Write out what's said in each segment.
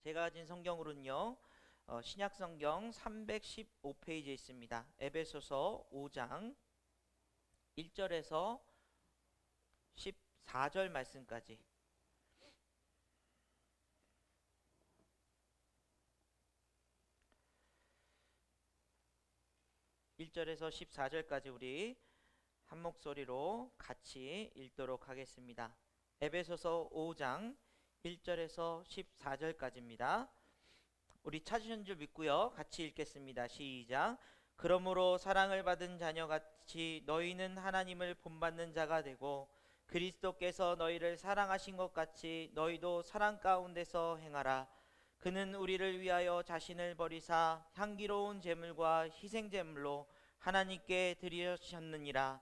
제가 가진 성경으로는요, 신약 성경 315페이지에 있습니다. 에베소서 5장 1절에서 14절 말씀까지. 일절에서 14절까지 우리 한 목소리로 같이 읽도록 하겠습니다. 에베소서 5장 1절에서 14절까지입니다. 우리 찾으신 줄 믿고요. 같이 읽겠습니다. 시작. 그러므로 사랑을 받은 자녀같이 너희는 하나님을 본받는 자가 되고 그리스도께서 너희를 사랑하신 것 같이 너희도 사랑 가운데서 행하라. 그는 우리를 위하여 자신을 버리사 향기로운 제물과 희생 제물로 하나님께 드리셨느니라.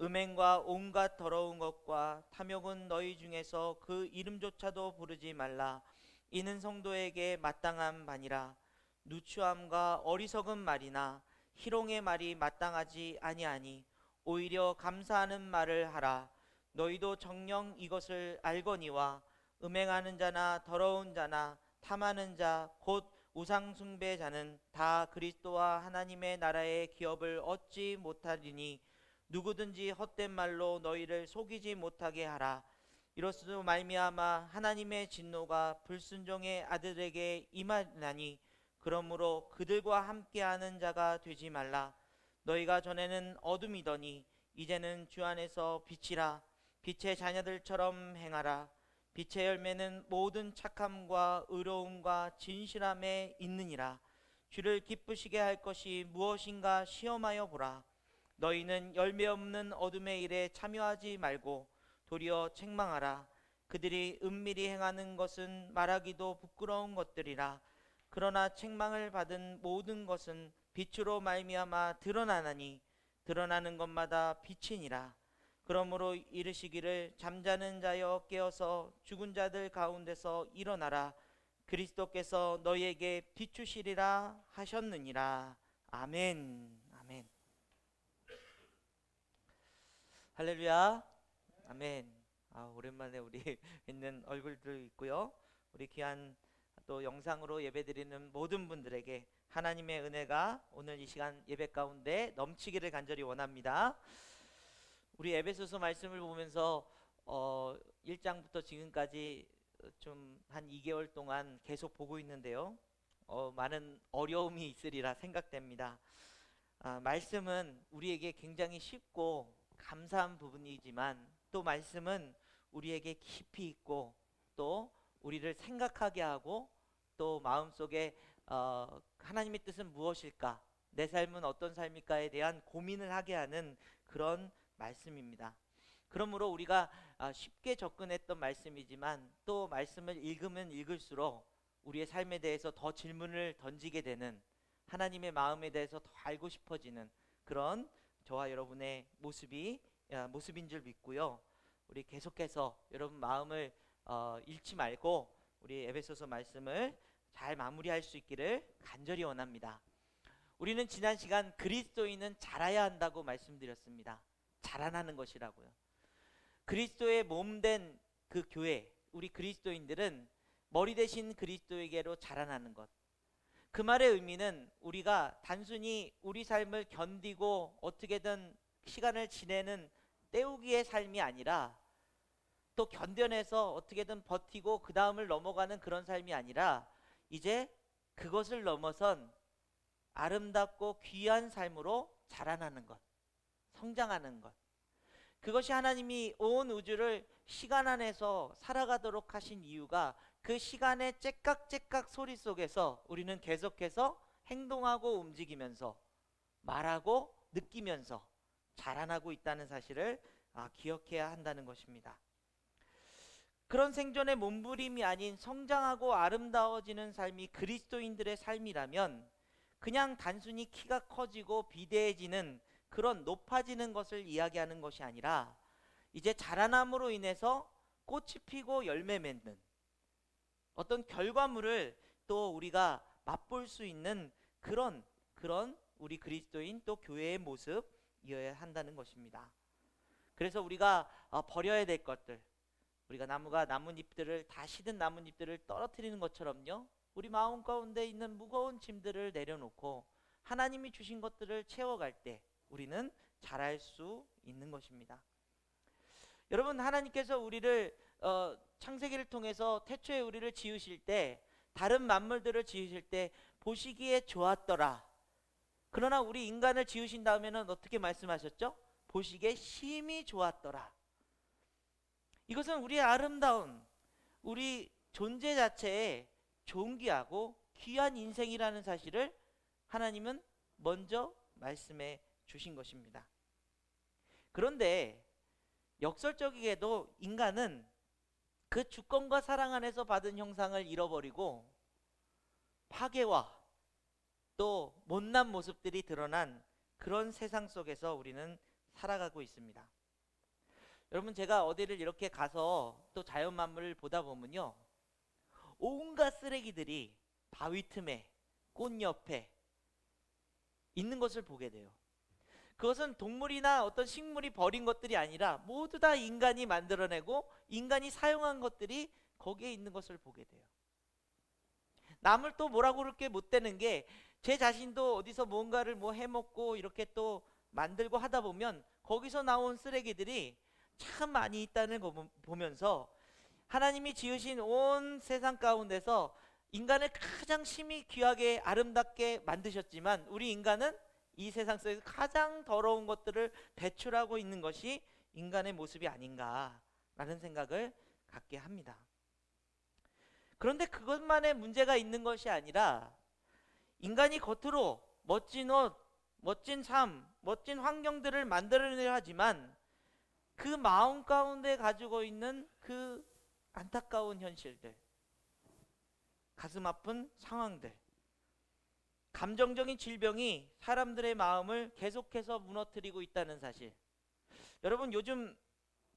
음행과 온갖 더러운 것과 탐욕은 너희 중에서 그 이름조차도 부르지 말라. 이는 성도에게 마땅한 바니라. 누추함과 어리석은 말이나 희롱의 말이 마땅하지 아니하니 오히려 감사하는 말을 하라. 너희도 정녕 이것을 알거니와 음행하는 자나 더러운 자나 탐하는 자 곧 우상 숭배자는 다 그리스도와 하나님의 나라의 기업을 얻지 못하리니 누구든지 헛된 말로 너희를 속이지 못하게 하라. 이로써 말미암아 하나님의 진노가 불순종의 아들에게 임하나니 그러므로 그들과 함께하는 자가 되지 말라. 너희가 전에는 어둠이더니 이제는 주 안에서 빛이라. 빛의 자녀들처럼 행하라. 빛의 열매는 모든 착함과 의로움과 진실함에 있느니라. 주를 기쁘시게 할 것이 무엇인가 시험하여 보라. 너희는 열매 없는 어둠의 일에 참여하지 말고 도리어 책망하라. 그들이 은밀히 행하는 것은 말하기도 부끄러운 것들이라. 그러나 책망을 받은 모든 것은 빛으로 말미암아 드러나나니 드러나는 것마다 빛이니라. 그러므로 이르시기를 잠자는 자여 깨어서 죽은 자들 가운데서 일어나라. 그리스도께서 너희에게 비추시리라 하셨느니라. 아멘. 아멘. 할렐루야. 아멘. 오랜만에 우리 있는 얼굴들 있고요. 우리 귀한 또 영상으로 예배드리는 모든 분들에게 하나님의 은혜가 오늘 이 시간 예배 가운데 넘치기를 간절히 원합니다. 우리 에베소서 말씀을 보면서 1장부터 지금까지 좀 한 2개월 동안 계속 보고 있는데요. 많은 어려움이 있으리라 생각됩니다. 말씀은 우리에게 굉장히 쉽고 감사한 부분이지만 또 말씀은 우리에게 깊이 있고 또 우리를 생각하게 하고 또 마음속에 하나님의 뜻은 무엇일까? 내 삶은 어떤 삶일까에 대한 고민을 하게 하는 그런 말씀입니다. 그러므로 우리가 쉽게 접근했던 말씀이지만 또 말씀을 읽으면 읽을수록 우리의 삶에 대해서 더 질문을 던지게 되는 하나님의 마음에 대해서 더 알고 싶어지는 그런 저와 여러분의 모습인 줄 믿고요. 우리 계속해서 여러분 마음을 잃지 말고 우리 에베소서 말씀을 잘 마무리할 수 있기를 간절히 원합니다. 우리는 지난 시간 그리스도인은 자라야 한다고 말씀드렸습니다. 자라나는 것이라고요. 그리스도의 몸된 그 교회, 우리 그리스도인들은 머리 대신 그리스도에게로 자라나는 것. 그 말의 의미는 우리가 단순히 우리 삶을 견디고 어떻게든 시간을 지내는 때우기의 삶이 아니라 또 견뎌내서 어떻게든 버티고 그 다음을 넘어가는 그런 삶이 아니라 이제 그것을 넘어선 아름답고 귀한 삶으로 자라나는 것, 성장하는 것. 그것이 하나님이 온 우주를 시간 안에서 살아가도록 하신 이유가 그 시간의 째깍째깍 소리 속에서 우리는 계속해서 행동하고 움직이면서 말하고 느끼면서 자라나고 있다는 사실을 기억해야 한다는 것입니다. 그런 생존의 몸부림이 아닌 성장하고 아름다워지는 삶이 그리스도인들의 삶이라면 그냥 단순히 키가 커지고 비대해지는 그런 높아지는 것을 이야기하는 것이 아니라 이제 자라남으로 인해서 꽃이 피고 열매 맺는 어떤 결과물을 또 우리가 맛볼 수 있는 그런 우리 그리스도인 또 교회의 모습이어야 한다는 것입니다. 그래서 우리가 버려야 될 것들, 우리가 나무가 나뭇잎들을 다 시든 나뭇잎들을 떨어뜨리는 것처럼요, 우리 마음 가운데 있는 무거운 짐들을 내려놓고 하나님이 주신 것들을 채워갈 때 우리는 잘할 수 있는 것입니다. 여러분, 하나님께서 우리를 창세기를 통해서 태초에 우리를 지으실 때, 다른 만물들을 지으실 때 보시기에 좋았더라. 그러나 우리 인간을 지으신 다음에는 어떻게 말씀하셨죠? 보시기에 심히 좋았더라. 이것은 우리의 아름다운, 우리 존재 자체에 존귀하고 귀한 인생이라는 사실을 하나님은 먼저 말씀해 주신 것입니다. 그런데 역설적이게도 인간은 그 주권과 사랑 안에서 받은 형상을 잃어버리고 파괴와 또 못난 모습들이 드러난 그런 세상 속에서 우리는 살아가고 있습니다. 여러분, 제가 어디를 이렇게 가서 또 자연 만물을 보다 보면요, 온갖 쓰레기들이 바위 틈에, 꽃 옆에 있는 것을 보게 돼요. 그것은 동물이나 어떤 식물이 버린 것들이 아니라 모두 다 인간이 만들어내고 인간이 사용한 것들이 거기에 있는 것을 보게 돼요. 남을 또 뭐라고 그렇게 못 되는 게, 제 자신도 어디서 뭔가를 뭐 해먹고 이렇게 또 만들고 하다 보면 거기서 나온 쓰레기들이 참 많이 있다는 거 보면서, 하나님이 지으신 온 세상 가운데서 인간을 가장 심히 귀하게 아름답게 만드셨지만 우리 인간은 이 세상 속에서 가장 더러운 것들을 배출하고 있는 것이 인간의 모습이 아닌가라는 생각을 갖게 합니다. 그런데 그것만의 문제가 있는 것이 아니라, 인간이 겉으로 멋진 옷, 멋진 삶, 멋진 환경들을 만들어내려 하지만 그 마음 가운데 가지고 있는 그 안타까운 현실들, 가슴 아픈 상황들, 감정적인 질병이 사람들의 마음을 계속해서 무너뜨리고 있다는 사실. 여러분, 요즘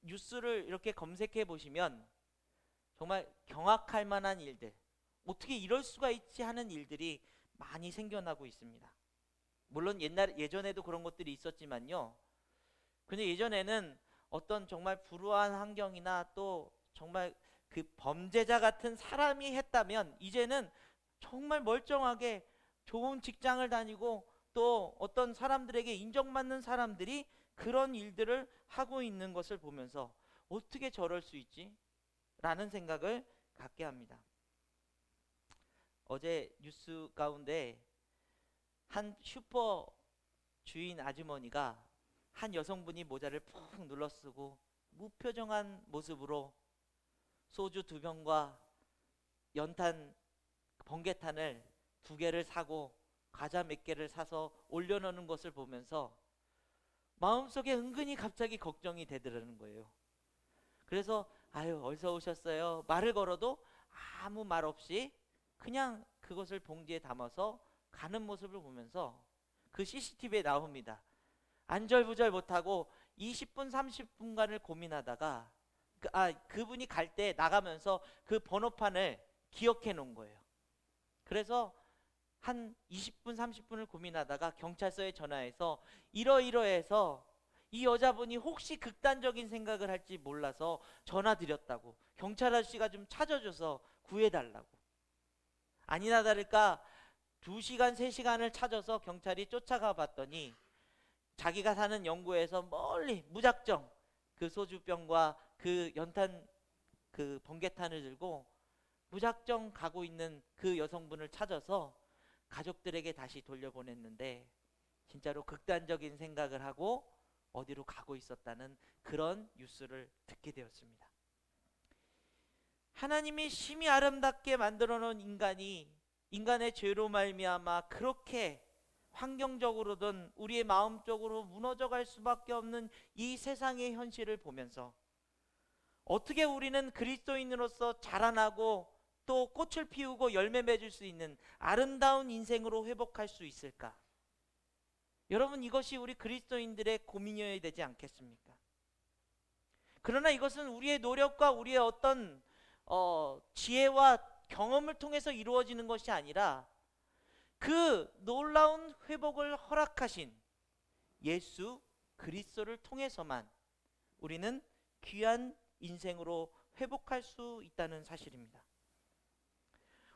뉴스를 이렇게 검색해 보시면 정말 경악할 만한 일들, 어떻게 이럴 수가 있지 하는 일들이 많이 생겨나고 있습니다. 물론 예전에도 그런 것들이 있었지만요, 근데 예전에는 어떤 정말 불우한 환경이나 또 정말 그 범죄자 같은 사람이 했다면, 이제는 정말 멀쩡하게 좋은 직장을 다니고 또 어떤 사람들에게 인정받는 사람들이 그런 일들을 하고 있는 것을 보면서 어떻게 저럴 수 있지? 라는 생각을 갖게 합니다. 어제 뉴스 가운데 한 슈퍼 주인 아주머니가 한 여성분이 모자를 푹 눌러쓰고 무표정한 모습으로 소주 2병과 연탄 번개탄을 2개를 사고 과자 몇 개를 사서 올려놓는 것을 보면서 마음속에 은근히 갑자기 걱정이 되더라는 거예요. 그래서 아유, 어디서 오셨어요? 말을 걸어도 아무 말 없이 그냥 그것을 봉지에 담아서 가는 모습을 보면서, 그 CCTV에 나옵니다. 안절부절 못하고 20분 30분간을 고민하다가 그분이 갈 때 나가면서 그 번호판을 기억해 놓은 거예요. 그래서 한 20분 30분을 고민하다가 경찰서에 전화해서 이러이러해서 이 여자분이 혹시 극단적인 생각을 할지 몰라서 전화 드렸다고, 경찰 아저씨가 좀 찾아줘서 구해달라고. 아니나 다를까 2시간 3시간을 찾아서 경찰이 쫓아가 봤더니 자기가 사는 영구에서 멀리 무작정 그 소주병과 그 연탄 그 번개탄을 들고 무작정 가고 있는 그 여성분을 찾아서 가족들에게 다시 돌려보냈는데, 진짜로 극단적인 생각을 하고 어디로 가고 있었다는 그런 뉴스를 듣게 되었습니다. 하나님이 심히 아름답게 만들어 놓은 인간의 죄로 말미암아 그렇게 환경적으로든 우리의 마음적으로 무너져 갈 수밖에 없는 이 세상의 현실을 보면서 어떻게 우리는 그리스도인으로서 자라나고 또 꽃을 피우고 열매 맺을 수 있는 아름다운 인생으로 회복할 수 있을까? 여러분, 이것이 우리 그리스도인들의 고민이어야 되지 않겠습니까? 그러나 이것은 우리의 노력과 우리의 어떤 지혜와 경험을 통해서 이루어지는 것이 아니라, 그 놀라운 회복을 허락하신 예수 그리스도를 통해서만 우리는 귀한 인생으로 회복할 수 있다는 사실입니다.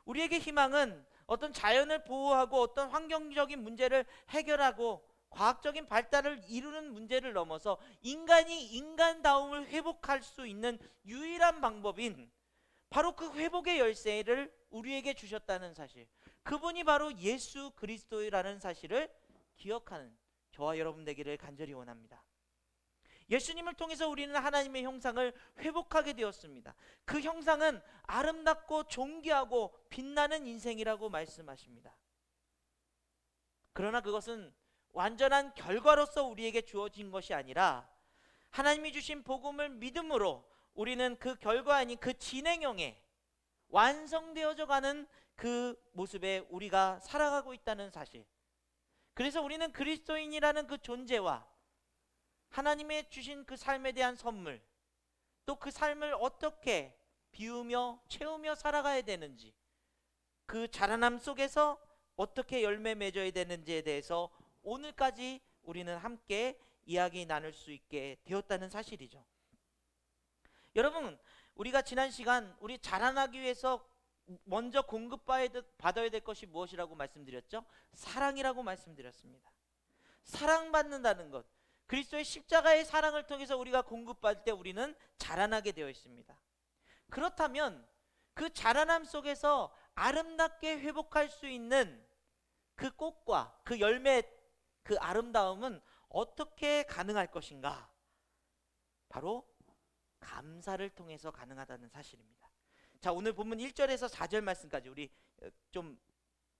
우리에게 희망은 어떤 자연을 보호하고 어떤 환경적인 문제를 해결하고 과학적인 발달을 이루는 문제를 넘어서 인간이 인간다움을 회복할 수 있는 유일한 방법인 바로 그 회복의 열쇠를 우리에게 주셨다는 사실, 그분이 바로 예수 그리스도라는 사실을 기억하는 저와 여러분 되기를 간절히 원합니다. 예수님을 통해서 우리는 하나님의 형상을 회복하게 되었습니다. 그 형상은 아름답고 존귀하고 빛나는 인생이라고 말씀하십니다. 그러나 그것은 완전한 결과로서 우리에게 주어진 것이 아니라 하나님이 주신 복음을 믿음으로 우리는 그 결과 아닌 그 진행형에 완성되어져 가는 그 모습에 우리가 살아가고 있다는 사실. 그래서 우리는 그리스도인이라는 그 존재와 하나님의 주신 그 삶에 대한 선물, 또 그 삶을 어떻게 비우며 채우며 살아가야 되는지, 그 자라남 속에서 어떻게 열매 맺어야 되는지에 대해서 오늘까지 우리는 함께 이야기 나눌 수 있게 되었다는 사실이죠. 여러분, 우리가 지난 시간 우리 자라나기 위해서 먼저 공급받아야 될 것이 무엇이라고 말씀드렸죠? 사랑이라고 말씀드렸습니다. 사랑받는다는 것, 그리스도의 십자가의 사랑을 통해서 우리가 공급받을 때 우리는 자라나게 되어 있습니다. 그렇다면 그 자라남 속에서 아름답게 회복할 수 있는 그 꽃과 그 열매, 그 아름다움은 어떻게 가능할 것인가? 바로 감사를 통해서 가능하다는 사실입니다. 자, 오늘 본문 1절에서 4절 말씀까지 우리 좀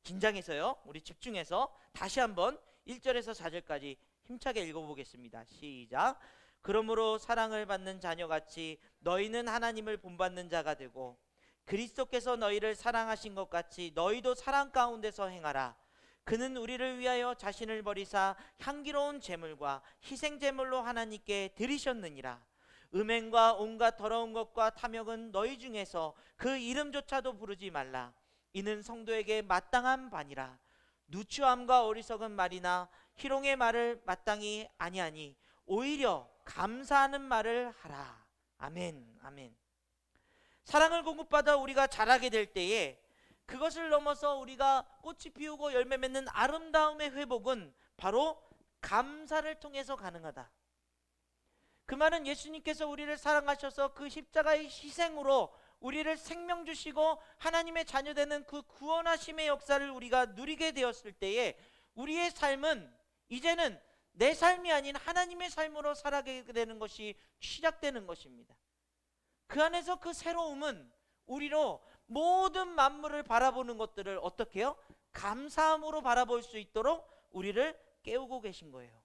긴장해서요, 우리 집중해서 다시 한번 1절에서 4절까지 힘차게 읽어보겠습니다. 시작. 그러므로 사랑을 받는 자녀같이 너희는 하나님을 본받는 자가 되고 그리스도께서 너희를 사랑하신 것 같이 너희도 사랑 가운데서 행하라. 그는 우리를 위하여 자신을 버리사 향기로운 제물과 희생 제물로 하나님께 드리셨느니라. 음행과 온갖 더러운 것과 탐욕은 너희 중에서 그 이름조차도 부르지 말라. 이는 성도에게 마땅한 바니라. 누추함과 어리석은 말이나 희롱의 말을 마땅히 아니하니 오히려 감사하는 말을 하라. 아멘. 아멘. 사랑을 공급받아 우리가 자라게 될 때에 그것을 넘어서 우리가 꽃이 피우고 열매 맺는 아름다움의 회복은 바로 감사를 통해서 가능하다. 그 말은 예수님께서 우리를 사랑하셔서 그 십자가의 희생으로 우리를 생명 주시고 하나님의 자녀 되는 그 구원하심의 역사를 우리가 누리게 되었을 때에 우리의 삶은 이제는 내 삶이 아닌 하나님의 삶으로 살아가게 되는 것이 시작되는 것입니다. 그 안에서 그 새로움은 우리로 모든 만물을 바라보는 것들을 어떻게 해요? 감사함으로 바라볼 수 있도록 우리를 깨우고 계신 거예요.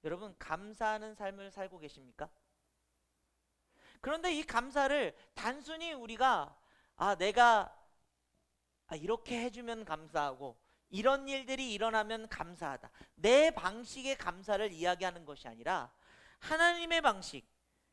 여러분, 감사하는 삶을 살고 계십니까? 그런데 이 감사를 단순히 우리가 내가 이렇게 해주면 감사하고 이런 일들이 일어나면 감사하다, 내 방식의 감사를 이야기하는 것이 아니라 하나님의 방식,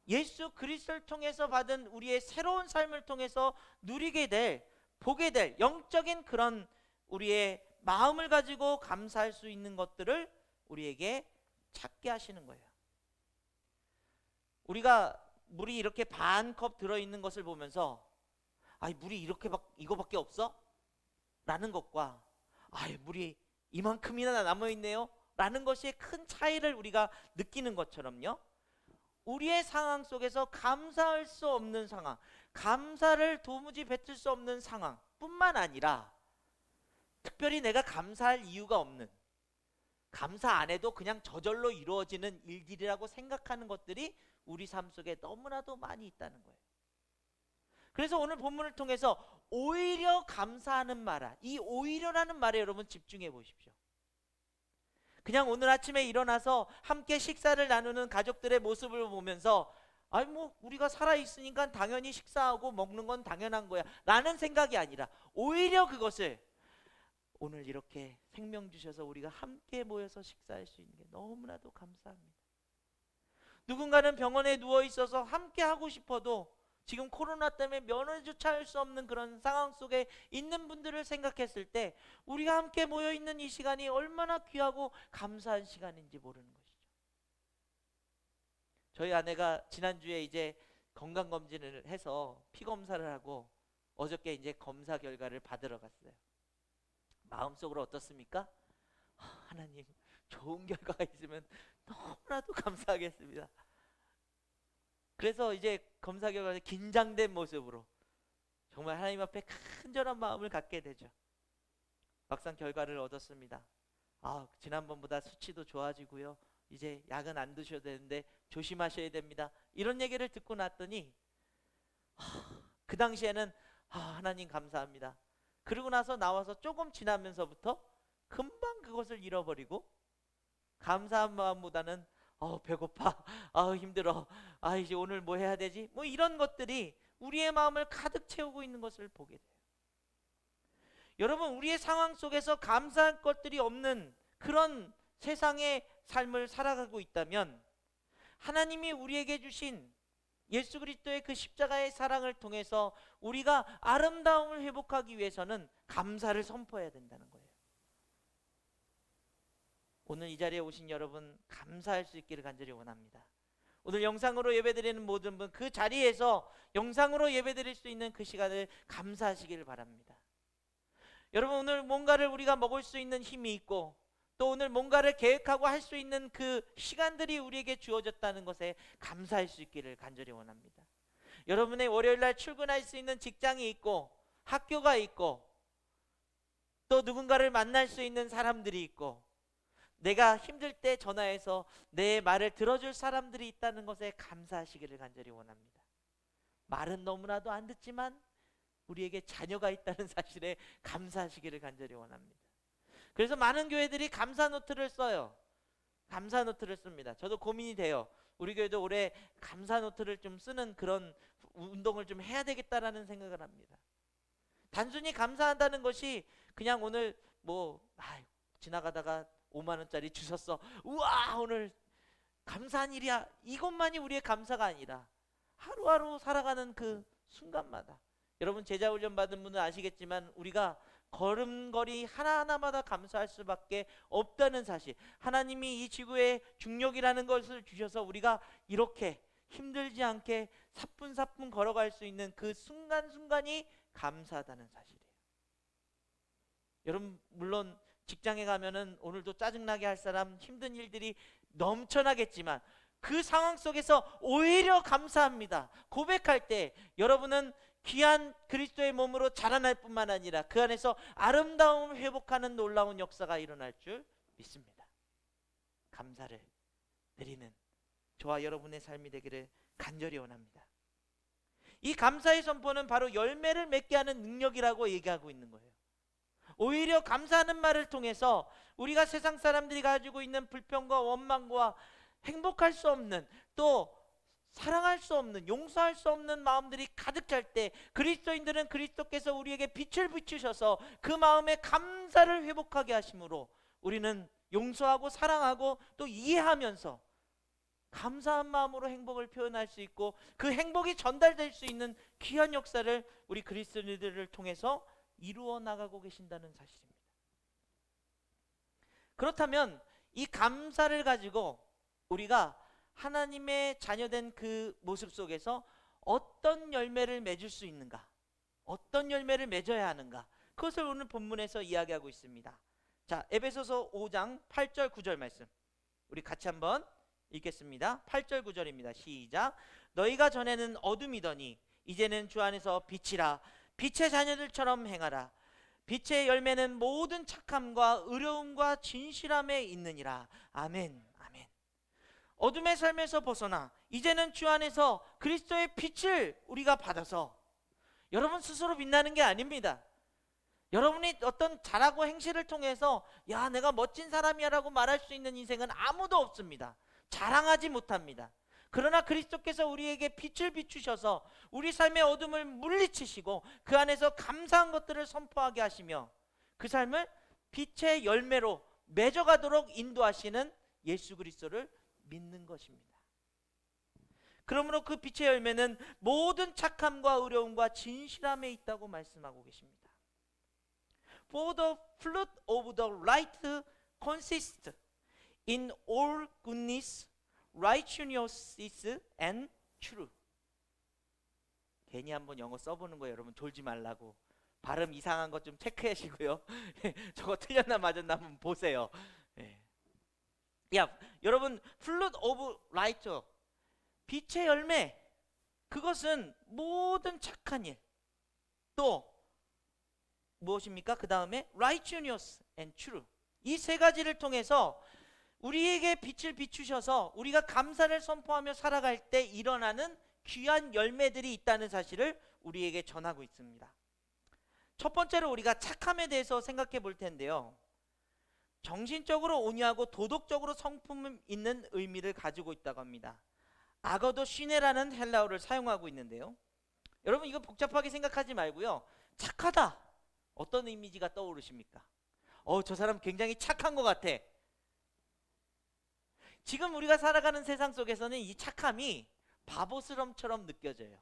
예수 그리스도를 통해서 받은 우리의 새로운 삶을 통해서 누리게 될, 보게 될 영적인 그런 우리의 마음을 가지고 감사할 수 있는 것들을 우리에게 찾게 하시는 거예요. 우리가 물이 이렇게 반 컵 들어있는 것을 보면서 물이 이거밖에 없어? 라는 것과 물이 이만큼이나 남아있네요? 라는 것이 큰 차이를 우리가 느끼는 것처럼요, 우리의 상황 속에서 감사할 수 없는 상황, 감사를 도무지 뱉을 수 없는 상황 뿐만 아니라 특별히 내가 감사할 이유가 없는, 감사 안 해도 그냥 저절로 이루어지는 일들이라고 생각하는 것들이 우리 삶 속에 너무나도 많이 있다는 거예요. 그래서 오늘 본문을 통해서 오히려 감사하는 말아, 이 오히려라는 말에 여러분 집중해 보십시오. 그냥 오늘 아침에 일어나서 함께 식사를 나누는 가족들의 모습을 보면서 우리가 살아있으니까 당연히 식사하고 먹는 건 당연한 거야 라는 생각이 아니라 오히려 그것을 오늘 이렇게 생명 주셔서 우리가 함께 모여서 식사할 수 있는 게 너무나도 감사합니다. 누군가는 병원에 누워 있어서 함께 하고 싶어도 지금 코로나 때문에 면회조차 할 수 없는 그런 상황 속에 있는 분들을 생각했을 때 우리가 함께 모여 있는 이 시간이 얼마나 귀하고 감사한 시간인지 모르는 것이죠. 저희 아내가 지난주에 이제 건강검진을 해서 피 검사를 하고 어저께 이제 검사 결과를 받으러 갔어요. 마음속으로 어떻습니까? 하나님, 좋은 결과가 있으면 너무나도 감사하겠습니다. 그래서 이제 검사 결과에 긴장된 모습으로 정말 하나님 앞에 간절한 마음을 갖게 되죠. 막상 결과를 얻었습니다. 지난번보다 수치도 좋아지고요. 이제 약은 안 드셔도 되는데 조심하셔야 됩니다. 이런 얘기를 듣고 났더니 그 당시에는 하나님 감사합니다. 그러고 나서 나와서 조금 지나면서부터 금방 그것을 잃어버리고 감사한 마음보다는 배고파, 힘들어, 이제 오늘 뭐 해야 되지? 뭐 이런 것들이 우리의 마음을 가득 채우고 있는 것을 보게 돼요. 여러분, 우리의 상황 속에서 감사할 것들이 없는 그런 세상의 삶을 살아가고 있다면 하나님이 우리에게 주신 예수 그리스도의 그 십자가의 사랑을 통해서 우리가 아름다움을 회복하기 위해서는 감사를 선포해야 된다는 거예요. 오늘 이 자리에 오신 여러분, 감사할 수 있기를 간절히 원합니다. 오늘 영상으로 예배드리는 모든 분, 그 자리에서 영상으로 예배드릴 수 있는 그 시간을 감사하시기를 바랍니다. 여러분, 오늘 뭔가를 우리가 먹을 수 있는 힘이 있고 또 오늘 뭔가를 계획하고 할 수 있는 그 시간들이 우리에게 주어졌다는 것에 감사할 수 있기를 간절히 원합니다. 여러분의 월요일날 출근할 수 있는 직장이 있고 학교가 있고 또 누군가를 만날 수 있는 사람들이 있고 내가 힘들 때 전화해서 내 말을 들어줄 사람들이 있다는 것에 감사하시기를 간절히 원합니다. 말은 너무나도 안 듣지만 우리에게 자녀가 있다는 사실에 감사하시기를 간절히 원합니다. 그래서 많은 교회들이 감사 노트를 써요. 감사 노트를 씁니다. 저도 고민이 돼요. 우리 교회도 올해 감사 노트를 좀 쓰는 그런 운동을 좀 해야 되겠다라는 생각을 합니다. 단순히 감사한다는 것이 그냥 오늘 지나가다가 5만 원짜리 주셨어, 우와 오늘 감사한 일이야, 이것만이 우리의 감사가 아니라 하루하루 살아가는 그 순간마다, 여러분 제자훈련 받은 분은 아시겠지만 우리가 걸음걸이 하나하나마다 감사할 수밖에 없다는 사실, 하나님이 이 지구에 중력이라는 것을 주셔서 우리가 이렇게 힘들지 않게 사뿐사뿐 걸어갈 수 있는 그 순간순간이 감사하다는 사실이에요. 여러분, 물론 직장에 가면은 오늘도 짜증나게 할 사람, 힘든 일들이 넘쳐나겠지만 그 상황 속에서 오히려 감사합니다 고백할 때 여러분은 귀한 그리스도의 몸으로 자라날 뿐만 아니라 그 안에서 아름다움을 회복하는 놀라운 역사가 일어날 줄 믿습니다. 감사를 드리는 저와 여러분의 삶이 되기를 간절히 원합니다. 이 감사의 선포는 바로 열매를 맺게 하는 능력이라고 얘기하고 있는 거예요. 오히려 감사하는 말을 통해서 우리가 세상 사람들이 가지고 있는 불평과 원망과 행복할 수 없는, 또 사랑할 수 없는, 용서할 수 없는 마음들이 가득 찰 때 그리스도인들은 그리스도께서 우리에게 빛을 비추셔서 그 마음에 감사를 회복하게 하심으로 우리는 용서하고 사랑하고 또 이해하면서 감사한 마음으로 행복을 표현할 수 있고 그 행복이 전달될 수 있는 귀한 역사를 우리 그리스도인들을 통해서 이루어 나가고 계신다는 사실입니다. 그렇다면 이 감사를 가지고 우리가 하나님의 자녀된 그 모습 속에서 어떤 열매를 맺을 수 있는가, 어떤 열매를 맺어야 하는가, 그것을 오늘 본문에서 이야기하고 있습니다. 자, 에베소서 5장 8절 9절 말씀 우리 같이 한번 읽겠습니다. 8절 9절입니다. 시작. 너희가 전에는 어둠이더니 이제는 주 안에서 빛이라. 빛의 자녀들처럼 행하라. 빛의 열매는 모든 착함과 의로움과 진실함에 있느니라. 아멘. 아멘. 어둠의 삶에서 벗어나 이제는 주 안에서 그리스도의 빛을 우리가 받아서, 여러분 스스로 빛나는 게 아닙니다. 여러분이 어떤 잘하고 행실을 통해서 야 내가 멋진 사람이야 라고 말할 수 있는 인생은 아무도 없습니다. 자랑하지 못합니다. 그러나 그리스도께서 우리에게 빛을 비추셔서 우리 삶의 어둠을 물리치시고 그 안에서 감사한 것들을 선포하게 하시며 그 삶을 빛의 열매로 맺어가도록 인도하시는 예수 그리스도를 믿는 것입니다. 그러므로 그 빛의 열매는 모든 착함과 의로움과 진실함에 있다고 말씀하고 계십니다. For the fruit of the light consists in all goodness, righteousness and truth. 괜히 한번 영어 써보는 거예요. 여러분 졸지 말라고. 발음 이상한 것 좀 체크하시고요. 저거 틀렸나 맞았나 한번 보세요. 예. 야, 여러분 fruit of light, 빛의 열매, 그것은 모든 착한 일, 또 무엇입니까? 그 다음에 righteousness and true, 이 세 가지를 통해서 우리에게 빛을 비추셔서 우리가 감사를 선포하며 살아갈 때 일어나는 귀한 열매들이 있다는 사실을 우리에게 전하고 있습니다. 첫 번째로 우리가 착함에 대해서 생각해 볼 텐데요, 정신적으로 온유하고 도덕적으로 성품 있는 의미를 가지고 있다고 합니다. 아거도 시네라는 헬라어를 사용하고 있는데요, 여러분 이거 복잡하게 생각하지 말고요, 착하다, 어떤 이미지가 떠오르십니까? 저 사람 굉장히 착한 것 같아. 지금 우리가 살아가는 세상 속에서는 이 착함이 바보스럼처럼 느껴져요.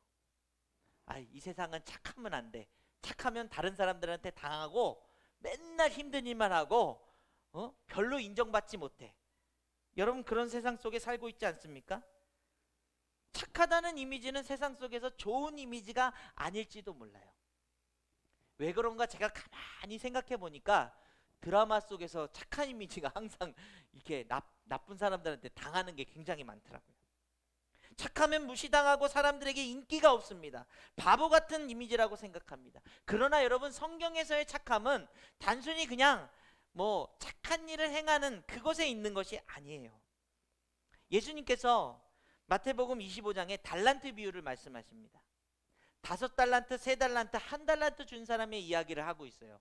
이 세상은 착하면 안 돼. 착하면 다른 사람들한테 당하고 맨날 힘든 일만 하고 별로 인정받지 못해. 여러분 그런 세상 속에 살고 있지 않습니까? 착하다는 이미지는 세상 속에서 좋은 이미지가 아닐지도 몰라요. 왜 그런가 제가 가만히 생각해 보니까 드라마 속에서 착한 이미지가 항상 이렇게 나쁜 사람들한테 당하는 게 굉장히 많더라고요. 착하면 무시당하고 사람들에게 인기가 없습니다. 바보 같은 이미지라고 생각합니다. 그러나 여러분 성경에서의 착함은 단순히 그냥 착한 일을 행하는 그것에 있는 것이 아니에요. 예수님께서 마태복음 25장에 달란트 비유를 말씀하십니다. 5달란트, 3달란트, 1달란트 준 사람의 이야기를 하고 있어요.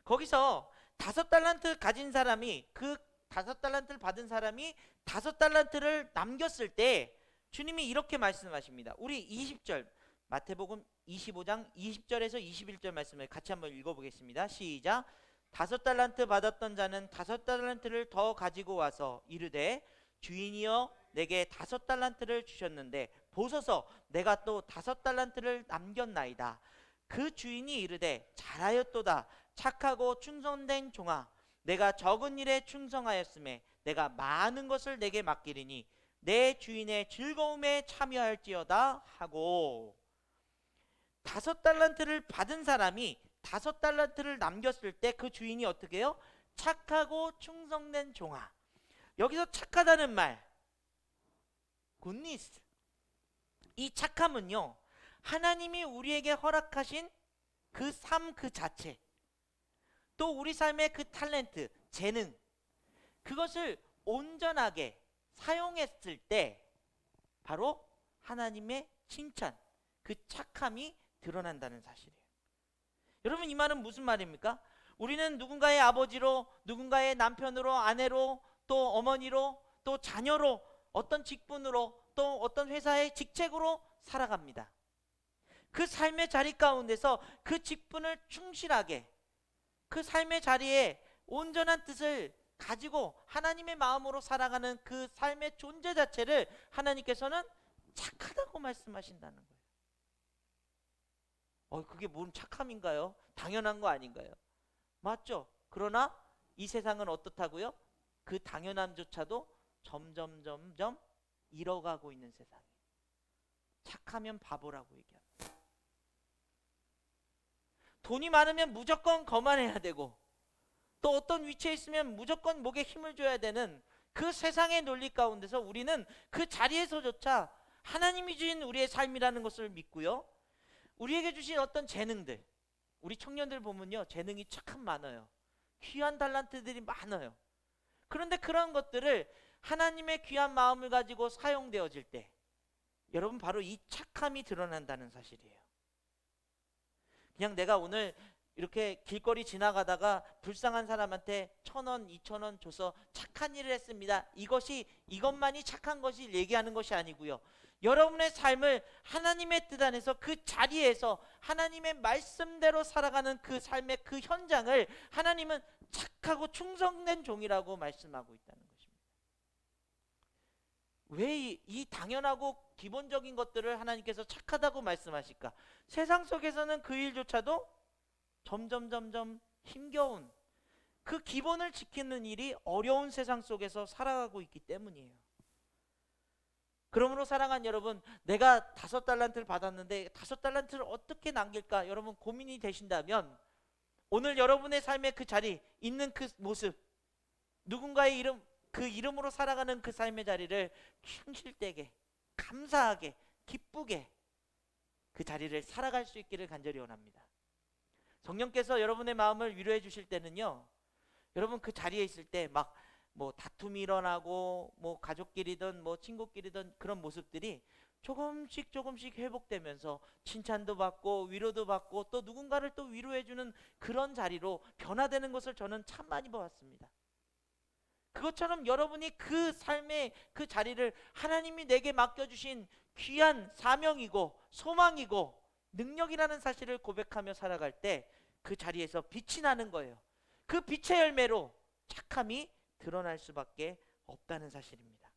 거기서 5달란트 가진 사람이, 그 5달란트를 받은 사람이 5달란트를 남겼을 때 주님이 이렇게 말씀하십니다. 우리 20절, 마태복음 25장 20절에서 21절 말씀을 같이 한번 읽어보겠습니다. 시작. 5달란트 받았던 자는 5달란트를 더 가지고 와서 이르되 주인이여 내게 5달란트를 주셨는데 보소서 내가 또 5달란트를 남겼나이다. 그 주인이 이르되 잘하였도다 착하고 충성된 종아, 내가 적은 일에 충성하였음에 내가 많은 것을 내게 맡기리니 내 주인의 즐거움에 참여할지어다 하고, 5달란트를 받은 사람이 5달란트를 남겼을 때 그 주인이 어떻게 해요? 착하고 충성된 종아. 여기서 착하다는 말, goodness, 이 착함은요 하나님이 우리에게 허락하신 그 삶 그 자체, 또 우리 삶의 그 탤런트, 재능, 그것을 온전하게 사용했을 때 바로 하나님의 칭찬, 그 착함이 드러난다는 사실이에요. 여러분 이 말은 무슨 말입니까? 우리는 누군가의 아버지로, 누군가의 남편으로, 아내로, 또 어머니로, 또 자녀로, 어떤 직분으로, 또 어떤 회사의 직책으로 살아갑니다. 그 삶의 자리 가운데서 그 직분을 충실하게, 그 삶의 자리에 온전한 뜻을 가지고 하나님의 마음으로 살아가는 그 삶의 존재 자체를 하나님께서는 착하다고 말씀하신다는 거예요. 그게 뭔 착함인가요? 당연한 거 아닌가요? 맞죠? 그러나 이 세상은 어떻다고요? 그 당연함조차도 점점 잃어가고 있는 세상이에요. 착하면 바보라고 얘기합니다. 돈이 많으면 무조건 거만해야 되고, 또 어떤 위치에 있으면 무조건 목에 힘을 줘야 되는 그 세상의 논리 가운데서 우리는 그 자리에서조차 하나님이 주신 우리의 삶이라는 것을 믿고요, 우리에게 주신 어떤 재능들, 우리 청년들 보면요 재능이 참 많아요. 귀한 달란트들이 많아요. 그런데 그런 것들을 하나님의 귀한 마음을 가지고 사용되어질 때 여러분 바로 이 착함이 드러난다는 사실이에요. 그냥 내가 오늘 이렇게 길거리 지나가다가 불쌍한 사람한테 1,000원, 2,000원 줘서 착한 일을 했습니다, 이것만이 착한 것이 얘기하는 것이 아니고요, 여러분의 삶을 하나님의 뜻 안에서 그 자리에서 하나님의 말씀대로 살아가는 그 삶의 그 현장을 하나님은 착하고 충성된 종이라고 말씀하고 있다는 것입니다. 왜 이 당연하고 기본적인 것들을 하나님께서 착하다고 말씀하실까? 세상 속에서는 그 일조차도 점점 힘겨운, 그 기본을 지키는 일이 어려운 세상 속에서 살아가고 있기 때문이에요. 그러므로 사랑하는 여러분, 내가 5달란트를 받았는데 5달란트를 어떻게 남길까 여러분 고민이 되신다면, 오늘 여러분의 삶의 그 자리 있는 그 모습, 누군가의 이름, 그 이름으로 살아가는 그 삶의 자리를 충실되게, 감사하게, 기쁘게 그 자리를 살아갈 수 있기를 간절히 원합니다. 성령께서 여러분의 마음을 위로해 주실 때는요, 여러분 그 자리에 있을 때 막 뭐 다툼이 일어나고 뭐 가족끼리든 뭐 친구끼리든 그런 모습들이 조금씩 조금씩 회복되면서 칭찬도 받고 위로도 받고 또 누군가를 또 위로해 주는 그런 자리로 변화되는 것을 저는 참 많이 보았습니다. 그것처럼 여러분이 그 삶의 그 자리를 하나님이 내게 맡겨주신 귀한 사명이고 소망이고 능력이라는 사실을 고백하며 살아갈 때 그 자리에서 빛이 나는 거예요. 그 빛의 열매로 착함이 드러날 수밖에 없다는 사실입니다.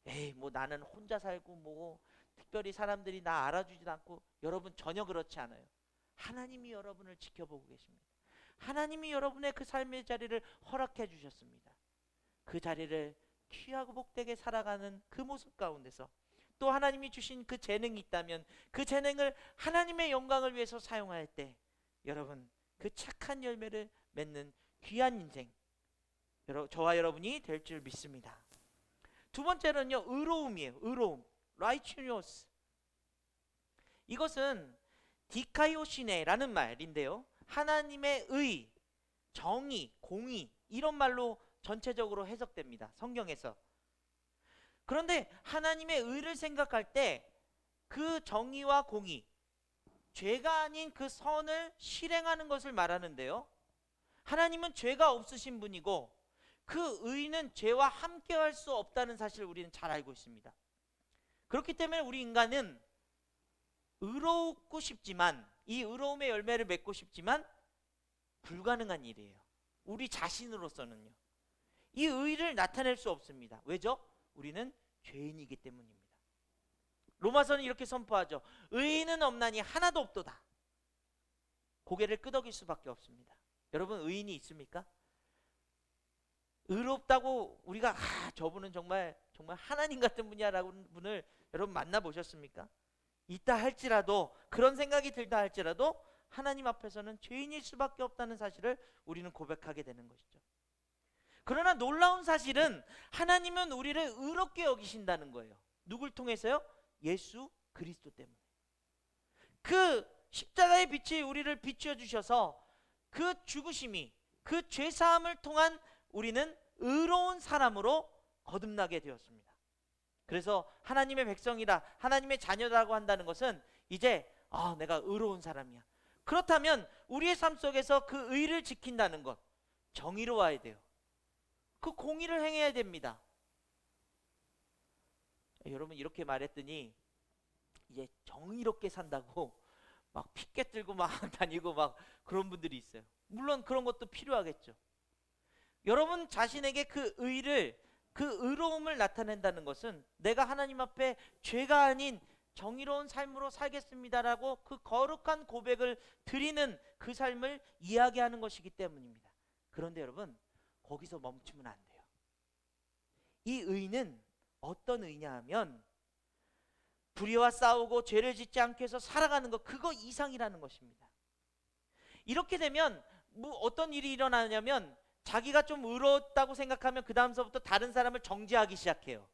에이, 뭐 나는 혼자 살고 뭐 특별히 사람들이 나 알아주지도 않고, 여러분 전혀 그렇지 않아요. 하나님이 여러분을 지켜보고 계십니다. 하나님이 여러분의 그 삶의 자리를 허락해 주셨습니다. 그 자리를 귀하고 복되게 살아가는 그 모습 가운데서 또 하나님이 주신 그 재능이 있다면 그 재능을 하나님의 영광을 위해서 사용할 때 여러분 그 착한 열매를 맺는 귀한 인생, 저와 여러분이 될 줄 믿습니다. 두 번째는요, 의로움이에요. 의로움, righteousness. 이것은 디카이오시네라는 말인데요, 하나님의 의, 정의, 공의 이런 말로 전체적으로 해석됩니다, 성경에서. 그런데 하나님의 의를 생각할 때 그 정의와 공의, 죄가 아닌 그 선을 실행하는 것을 말하는데요, 하나님은 죄가 없으신 분이고 그 의는 죄와 함께 할 수 없다는 사실을 우리는 잘 알고 있습니다. 그렇기 때문에 우리 인간은 의롭고 싶지만, 이 의로움의 열매를 맺고 싶지만 불가능한 일이에요. 우리 자신으로서는요, 이 의를 나타낼 수 없습니다. 왜죠? 우리는 죄인이기 때문입니다. 로마서는 이렇게 선포하죠. 의인은 없나니 하나도 없도다. 고개를 끄덕일 수밖에 없습니다. 여러분 의인이 있습니까? 의롭다고 우리가 저분은 정말 하나님 같은 분이야라고 분을 여러분 만나보셨습니까? 있다 할지라도, 그런 생각이 들다 할지라도 하나님 앞에서는 죄인일 수밖에 없다는 사실을 우리는 고백하게 되는 것이죠. 그러나 놀라운 사실은 하나님은 우리를 의롭게 여기신다는 거예요. 누굴 통해서요? 예수 그리스도 때문에. 그 십자가의 빛이 우리를 비추어 주셔서 그 죽으심이, 그 죄사함을 통한 우리는 의로운 사람으로 거듭나게 되었습니다. 그래서 하나님의 백성이라, 하나님의 자녀라고 한다는 것은 이제 내가 의로운 사람이야. 그렇다면 우리의 삶 속에서 그 의를 지킨다는 것, 정의로워야 돼요. 그 공의를 행해야 됩니다. 여러분 이렇게 말했더니 이제 정의롭게 산다고 막 피켓 들고 막 다니고 막 그런 분들이 있어요. 물론 그런 것도 필요하겠죠. 여러분 자신에게 그 의를, 그 의로움을 나타낸다는 것은 내가 하나님 앞에 죄가 아닌 정의로운 삶으로 살겠습니다라고 그 거룩한 고백을 드리는 그 삶을 이야기하는 것이기 때문입니다. 그런데 여러분 거기서 멈추면 안 돼요. 이 의는 어떤 의냐 하면 불의와 싸우고 죄를 짓지 않게 해서 살아가는 것, 그거 이상이라는 것입니다. 이렇게 되면 어떤 일이 일어나냐면 자기가 좀 의롭다고 생각하면 그 다음서부터 다른 사람을 정죄하기 시작해요.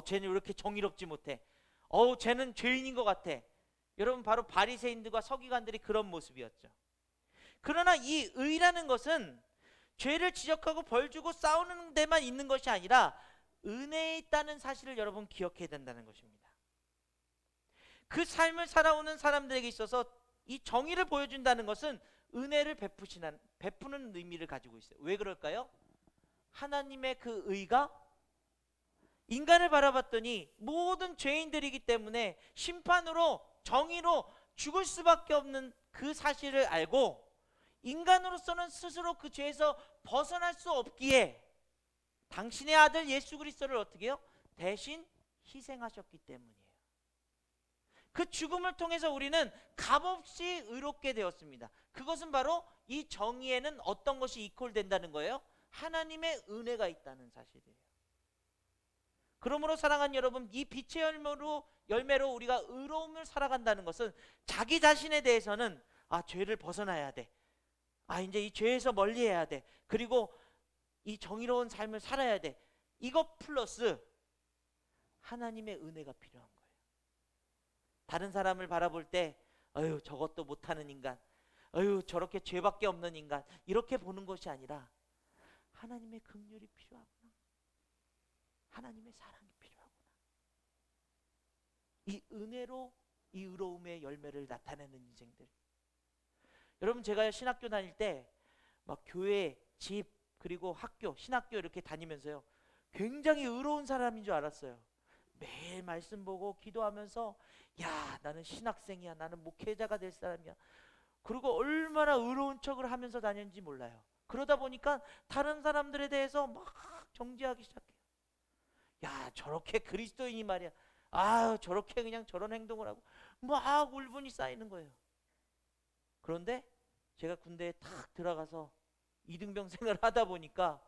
쟤는 왜 이렇게 정의롭지 못해? 쟤는 죄인인 것 같아. 여러분 바로 바리새인들과 서기관들이 그런 모습이었죠. 그러나 이 의라는 것은 죄를 지적하고 벌주고 싸우는 데만 있는 것이 아니라 은혜에 있다는 사실을 여러분 기억해야 된다는 것입니다. 그 삶을 살아오는 사람들에게 있어서 이 정의를 보여준다는 것은 은혜를 베푸는 의미를 가지고 있어요. 왜 그럴까요? 하나님의 그 의가 인간을 바라봤더니 모든 죄인들이기 때문에 심판으로, 정의로 죽을 수밖에 없는 그 사실을 알고 인간으로서는 스스로 그 죄에서 벗어날 수 없기에 당신의 아들 예수 그리스도를 어떻게 해요? 대신 희생하셨기 때문이에요. 그 죽음을 통해서 우리는 값없이 의롭게 되었습니다. 그것은 바로 이 정의에는 어떤 것이 이퀄된다는 거예요? 하나님의 은혜가 있다는 사실이에요. 그러므로 사랑하는 여러분, 이 빛의 열매로 우리가 의로움을 살아간다는 것은 자기 자신에 대해서는 죄를 벗어나야 돼. 이제 이 죄에서 멀리해야 돼. 그리고 이 정의로운 삶을 살아야 돼. 이것 플러스 하나님의 은혜가 필요한 거예요. 다른 사람을 바라볼 때 저것도 못하는 인간, 저렇게 죄밖에 없는 인간, 이렇게 보는 것이 아니라 하나님의 긍휼이 필요하구나, 하나님의 사랑이 필요하구나. 이 은혜로 이 의로움의 열매를 나타내는 인생들. 여러분, 제가 신학교 다닐 때 막 교회, 집, 그리고 학교, 신학교 이렇게 다니면서요, 굉장히 의로운 사람인 줄 알았어요. 매일 말씀 보고 기도하면서 나는 신학생이야, 나는 목회자가 될 사람이야. 그리고 얼마나 의로운 척을 하면서 다녔는지 몰라요. 그러다 보니까 다른 사람들에 대해서 막 정죄하기 시작해요. 저렇게 그리스도인이 말이야, 저렇게 그냥 저런 행동을 하고 막 울분이 쌓이는 거예요. 그런데 제가 군대에 탁 들어가서 이등병 생활을 하다 보니까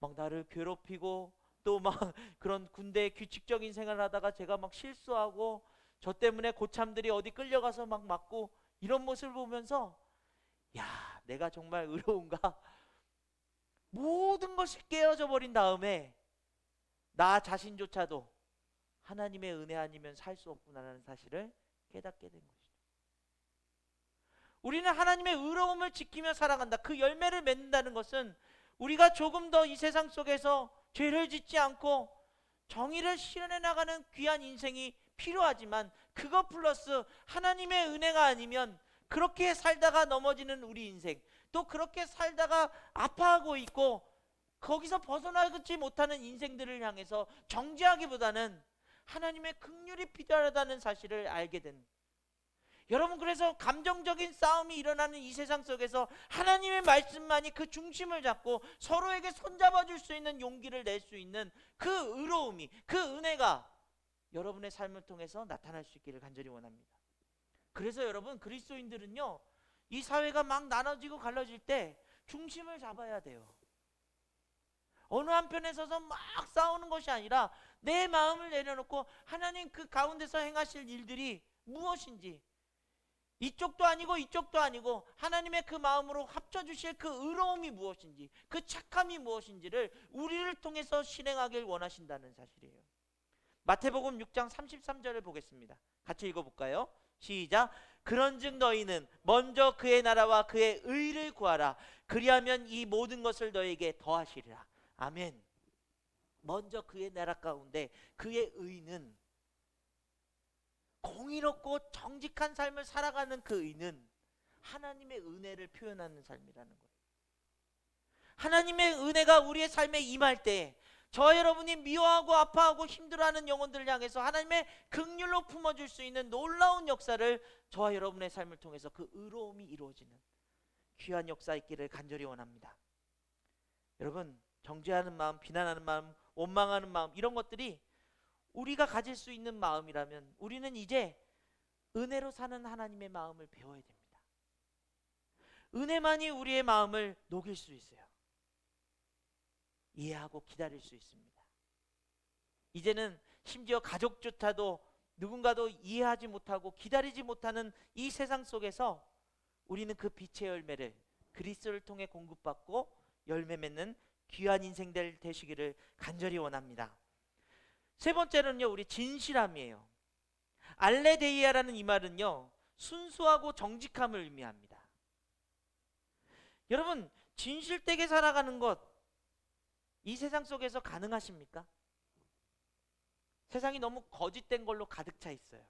막 나를 괴롭히고 또 막 그런 군대 규칙적인 생활을 하다가 제가 막 실수하고 저 때문에 고참들이 어디 끌려가서 막 맞고 이런 모습을 보면서 내가 정말 의로운가? 모든 것이 깨어져 버린 다음에 나 자신조차도 하나님의 은혜 아니면 살 수 없구나라는 사실을 깨닫게 된 것이죠. 우리는 하나님의 의로움을 지키며 살아간다. 그 열매를 맺는다는 것은 우리가 조금 더 이 세상 속에서 죄를 짓지 않고 정의를 실현해 나가는 귀한 인생이 필요하지만, 그것 플러스 하나님의 은혜가 아니면 그렇게 살다가 넘어지는 우리 인생, 또 그렇게 살다가 아파하고 있고 거기서 벗어나지 못하는 인생들을 향해서 정죄하기보다는 하나님의 긍휼이 필요하다는 사실을 알게 된, 여러분, 그래서 감정적인 싸움이 일어나는 이 세상 속에서 하나님의 말씀만이 그 중심을 잡고 서로에게 손잡아 줄 수 있는 용기를 낼 수 있는 그 의로움이, 그 은혜가 여러분의 삶을 통해서 나타날 수 있기를 간절히 원합니다. 그래서 여러분, 그리스도인들은요, 이 사회가 막 나눠지고 갈라질 때 중심을 잡아야 돼요. 어느 한편에 서서 막 싸우는 것이 아니라 내 마음을 내려놓고 하나님 그 가운데서 행하실 일들이 무엇인지, 이쪽도 아니고 이쪽도 아니고 하나님의 그 마음으로 합쳐주실 그 의로움이 무엇인지, 그 착함이 무엇인지를 우리를 통해서 실행하길 원하신다는 사실이에요. 마태복음 6장 33절을 보겠습니다. 같이 읽어볼까요? 시작. 그런즉 너희는 먼저 그의 나라와 그의 의를 구하라. 그리하면 이 모든 것을 너희에게 더하시리라. 아멘. 먼저 그의 나라 가운데 그의 의는, 공의롭고 정직한 삶을 살아가는 그 의는 하나님의 은혜를 표현하는 삶이라는 거예요. 하나님의 은혜가 우리의 삶에 임할 때 저와 여러분이 미워하고 아파하고 힘들어하는 영혼들을 향해서 하나님의 긍휼로 품어줄 수 있는 놀라운 역사를 저와 여러분의 삶을 통해서 그 의로움이 이루어지는 귀한 역사 있기를 간절히 원합니다. 여러분, 정죄하는 마음, 비난하는 마음, 원망하는 마음, 이런 것들이 우리가 가질 수 있는 마음이라면 우리는 이제 은혜로 사는 하나님의 마음을 배워야 됩니다. 은혜만이 우리의 마음을 녹일 수 있어요. 이해하고 기다릴 수 있습니다. 이제는 심지어 가족조차도 누군가도 이해하지 못하고 기다리지 못하는 이 세상 속에서 우리는 그 빛의 열매를 그리스도를 통해 공급받고 열매 맺는 귀한 인생들 되시기를 간절히 원합니다. 세 번째는요, 우리 진실함이에요. 알레데이아라는 이 말은요, 순수하고 정직함을 의미합니다. 여러분, 진실되게 살아가는 것, 이 세상 속에서 가능하십니까? 세상이 너무 거짓된 걸로 가득 차 있어요.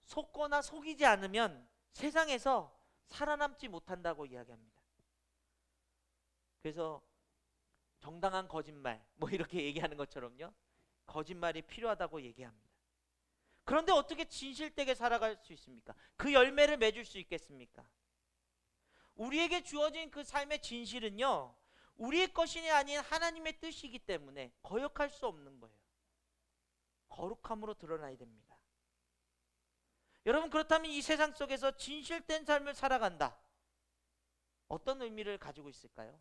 속거나 속이지 않으면 세상에서 살아남지 못한다고 이야기합니다. 그래서 정당한 거짓말, 이렇게 얘기하는 것처럼요, 거짓말이 필요하다고 얘기합니다. 그런데 어떻게 진실되게 살아갈 수 있습니까? 그 열매를 맺을 수 있겠습니까? 우리에게 주어진 그 삶의 진실은요, 우리의 것이 아닌 하나님의 뜻이기 때문에 거역할 수 없는 거예요. 거룩함으로 드러나야 됩니다. 여러분, 그렇다면 이 세상 속에서 진실된 삶을 살아간다, 어떤 의미를 가지고 있을까요?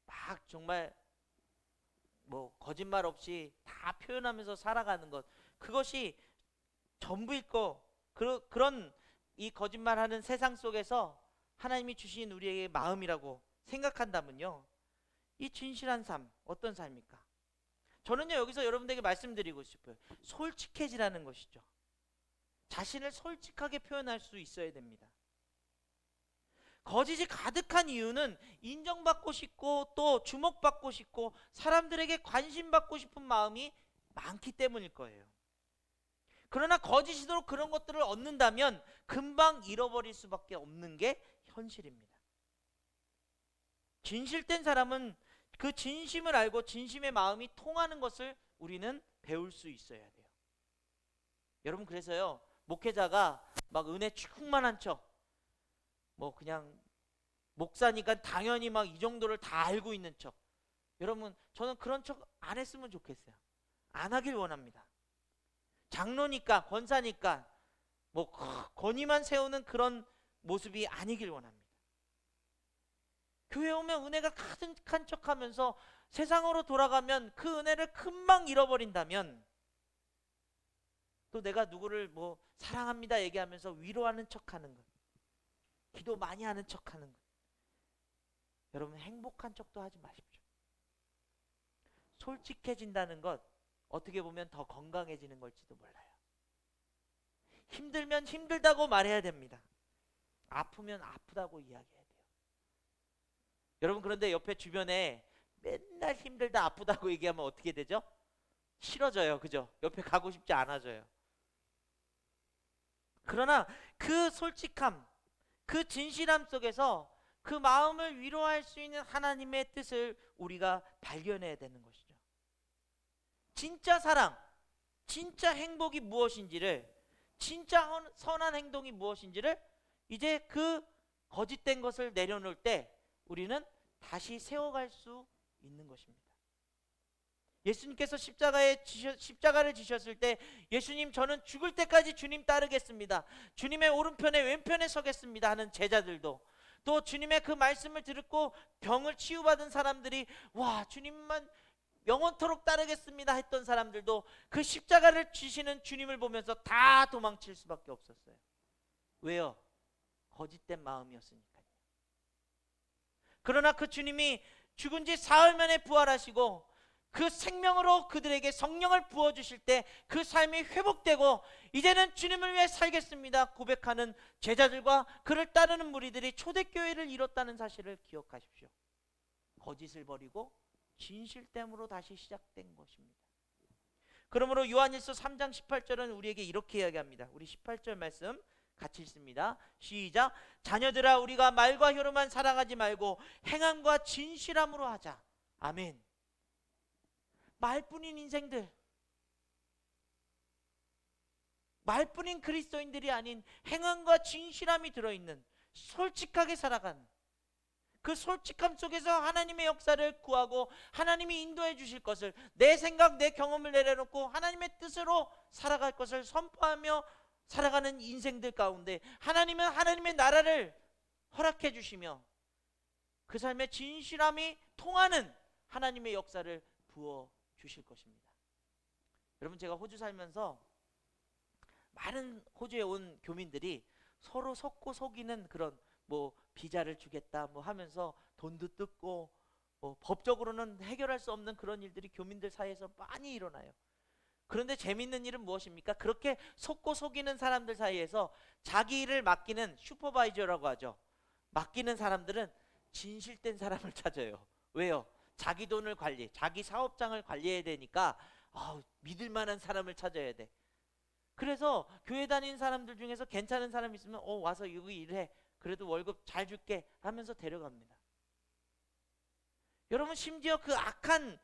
막 정말 뭐 거짓말 없이 다 표현하면서 살아가는 것, 그것이 전부일 거. 그런 이 거짓말하는 세상 속에서 하나님이 주신 우리에게 마음이라고 생각한다면요, 이 진실한 삶 어떤 삶입니까? 저는요 여기서 여러분들에게 말씀드리고 싶어요. 솔직해지라는 것이죠. 자신을 솔직하게 표현할 수 있어야 됩니다. 거짓이 가득한 이유는 인정받고 싶고 또 주목받고 싶고 사람들에게 관심받고 싶은 마음이 많기 때문일 거예요. 그러나 거짓으로 그런 것들을 얻는다면 금방 잃어버릴 수밖에 없는 게 현실입니다. 진실된 사람은 그 진심을 알고 진심의 마음이 통하는 것을 우리는 배울 수 있어야 돼요. 여러분, 그래서요 목회자가 막 은혜 충만한 척, 뭐 그냥 목사니까 당연히 막 이 정도를 다 알고 있는 척, 여러분 저는 그런 척 안 했으면 좋겠어요. 안 하길 원합니다. 장로니까 권사니까 뭐 권위만 세우는 그런 모습이 아니길 원합니다. 교회 오면 은혜가 가득한 척하면서 세상으로 돌아가면 그 은혜를 금방 잃어버린다면, 또 내가 누구를 뭐 사랑합니다 얘기하면서 위로하는 척하는 것, 기도 많이 하는 척하는 것, 여러분 행복한 척도 하지 마십시오. 솔직해진다는 것 어떻게 보면 더 건강해지는 걸지도 몰라요. 힘들면 힘들다고 말해야 됩니다. 아프면 아프다고 이야기해야 돼요. 여러분, 그런데 옆에 주변에 맨날 힘들다 아프다고 얘기하면 어떻게 되죠? 싫어져요. 그죠? 옆에 가고 싶지 않아져요. 그러나 그 솔직함, 그 진실함 속에서 그 마음을 위로할 수 있는 하나님의 뜻을 우리가 발견해야 되는 것이죠. 진짜 사랑, 진짜 행복이 무엇인지를, 진짜 선한 행동이 무엇인지를 이제 그 거짓된 것을 내려놓을 때 우리는 다시 세워갈 수 있는 것입니다. 예수님께서 십자가를 지셨을 때 예수님, 저는 죽을 때까지 주님 따르겠습니다, 주님의 오른편에 왼편에 서겠습니다 하는 제자들도, 또 주님의 그 말씀을 듣고 병을 치유받은 사람들이 와 주님만 영원토록 따르겠습니다 했던 사람들도 그 십자가를 지시는 주님을 보면서 다 도망칠 수밖에 없었어요. 왜요? 거짓된 마음이었으니까요. 그러나 그 주님이 죽은 지 사흘 만에 부활하시고 그 생명으로 그들에게 성령을 부어주실 때 그 삶이 회복되고 이제는 주님을 위해 살겠습니다 고백하는 제자들과 그를 따르는 무리들이 초대교회를 이뤘다는 사실을 기억하십시오. 거짓을 버리고 진실됨으로 다시 시작된 것입니다. 그러므로 요한일서 3장 18절은 우리에게 이렇게 이야기합니다. 우리 18절 말씀 같이 읽습니다. 시작. 자녀들아, 우리가 말과 혀로만 사랑하지 말고 행함과 진실함으로 하자. 아멘. 말뿐인 인생들, 말뿐인 그리스도인들이 아닌 행함과 진실함이 들어있는, 솔직하게 살아가는 그 솔직함 속에서 하나님의 역사를 구하고 하나님이 인도해 주실 것을, 내 생각 내 경험을 내려놓고 하나님의 뜻으로 살아갈 것을 선포하며 살아가는 인생들 가운데 하나님은 하나님의 나라를 허락해 주시며 그 삶의 진실함이 통하는 하나님의 역사를 부어 주실 것입니다. 여러분, 제가 호주 살면서 많은 호주에 온 교민들이 서로 속고 속이는 그런 뭐 비자를 주겠다 뭐 하면서 돈도 뜯고 뭐 법적으로는 해결할 수 없는 그런 일들이 교민들 사이에서 많이 일어나요. 그런데 재밌는 일은 무엇입니까? 그렇게 속고 속이는 사람들 사이에서 자기 일을 맡기는 슈퍼바이저라고 하죠. 맡기는 사람들은 진실된 사람을 찾아요. 왜요? 자기 돈을 관리, 자기 사업장을 관리해야 되니까 믿을 만한 사람을 찾아야 돼. 그래서 교회 다니는 사람들 중에서 괜찮은 사람 있으면 와서 여기 일해, 그래도 월급 잘 줄게 하면서 데려갑니다. 여러분, 심지어 그 악한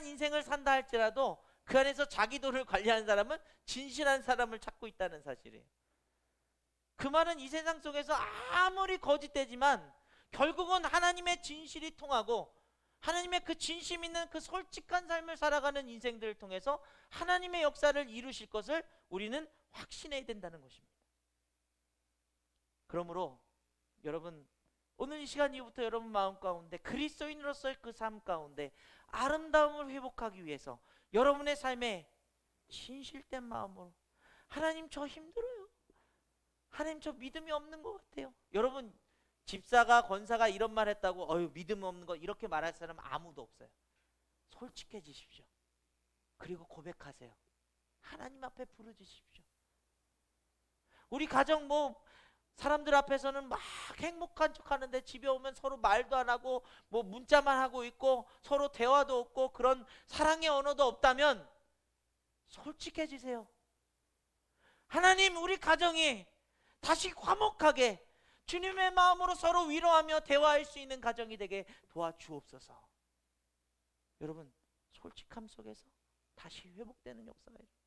인생을 산다 할지라도 그 안에서 자기 돈을 관리하는 사람은 진실한 사람을 찾고 있다는 사실이에요. 그 말은 이 세상 속에서 아무리 거짓되지만 결국은 하나님의 진실이 통하고 하나님의 그 진심 있는 그 솔직한 삶을 살아가는 인생들을 통해서 하나님의 역사를 이루실 것을 우리는 확신해야 된다는 것입니다. 그러므로 여러분, 오늘 이 시간 이후부터 여러분 마음 가운데 그리스도인으로서의 그 삶 가운데 아름다움을 회복하기 위해서 여러분의 삶에 진실된 마음으로, 하나님 저 힘들어요, 하나님 저 믿음이 없는 것 같아요. 여러분, 집사가 권사가 이런 말 했다고 어휴 믿음 없는 거 이렇게 말할 사람 아무도 없어요. 솔직해지십시오. 그리고 고백하세요. 하나님 앞에 부르짖으십시오. 우리 가정 뭐 사람들 앞에서는 막 행복한 척 하는데 집에 오면 서로 말도 안 하고 뭐 문자만 하고 있고 서로 대화도 없고 그런 사랑의 언어도 없다면 솔직해지세요. 하나님, 우리 가정이 다시 화목하게 주님의 마음으로 서로 위로하며 대화할 수 있는 가정이 되게 도와주옵소서. 여러분, 솔직함 속에서 다시 회복되는 역사가 있어요.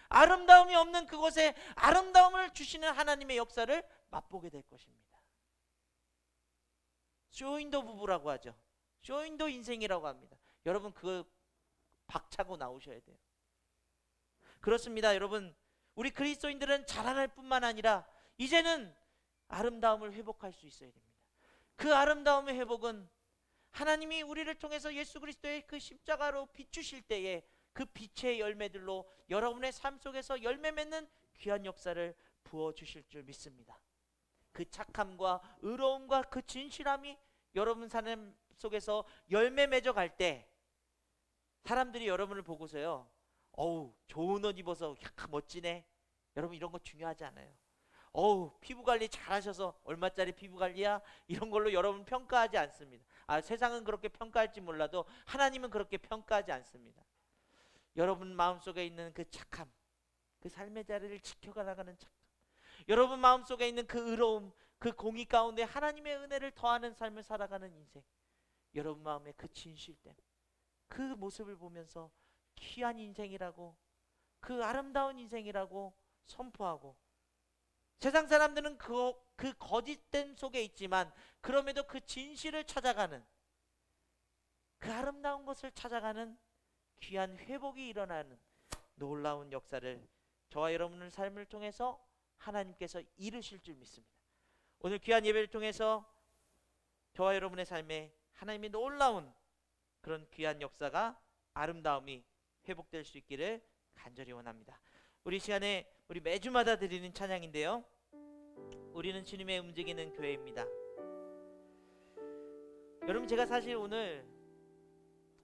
아름다움이 없는 그곳에 아름다움을 주시는 하나님의 역사를 맛보게 될 것입니다. 쇼윈도 부부라고 하죠. 쇼윈도 인생이라고 합니다. 여러분, 그거 박차고 나오셔야 돼요. 그렇습니다. 여러분, 우리 그리스도인들은 자라날 뿐만 아니라 이제는 아름다움을 회복할 수 있어야 됩니다. 그 아름다움의 회복은 하나님이 우리를 통해서 예수 그리스도의 그 십자가로 비추실 때에 그 빛의 열매들로 여러분의 삶 속에서 열매 맺는 귀한 역사를 부어주실 줄 믿습니다. 그 착함과 의로움과 그 진실함이 여러분 삶 속에서 열매 맺어갈 때 사람들이 여러분을 보고서요, 어우 좋은 옷 입어서 야, 멋지네, 여러분 이런 거 중요하지 않아요. 어우 피부관리 잘하셔서 얼마짜리 피부관리야, 이런 걸로 여러분 평가하지 않습니다. 세상은 그렇게 평가할지 몰라도 하나님은 그렇게 평가하지 않습니다. 여러분 마음속에 있는 그 착함, 그 삶의 자리를 지켜가 나가는 착함, 여러분 마음속에 있는 그 의로움, 그 공의 가운데 하나님의 은혜를 더하는 삶을 살아가는 인생, 여러분 마음의 그 진실됨, 그 모습을 보면서 귀한 인생이라고, 그 아름다운 인생이라고 선포하고, 세상 사람들은 그 거짓됨 속에 있지만 그럼에도 그 진실을 찾아가는, 그 아름다운 것을 찾아가는 귀한 회복이 일어나는 놀라운 역사를 저와 여러분의 삶을 통해서 하나님께서 이루실 줄 믿습니다. 오늘 귀한 예배를 통해서 저와 여러분의 삶에 하나님의 놀라운 그런 귀한 역사가, 아름다움이 회복될 수 있기를 간절히 원합니다. 우리 시간에 우리 매주마다 드리는 찬양인데요, 우리는 주님의 움직이는 교회입니다. 여러분, 제가 사실 오늘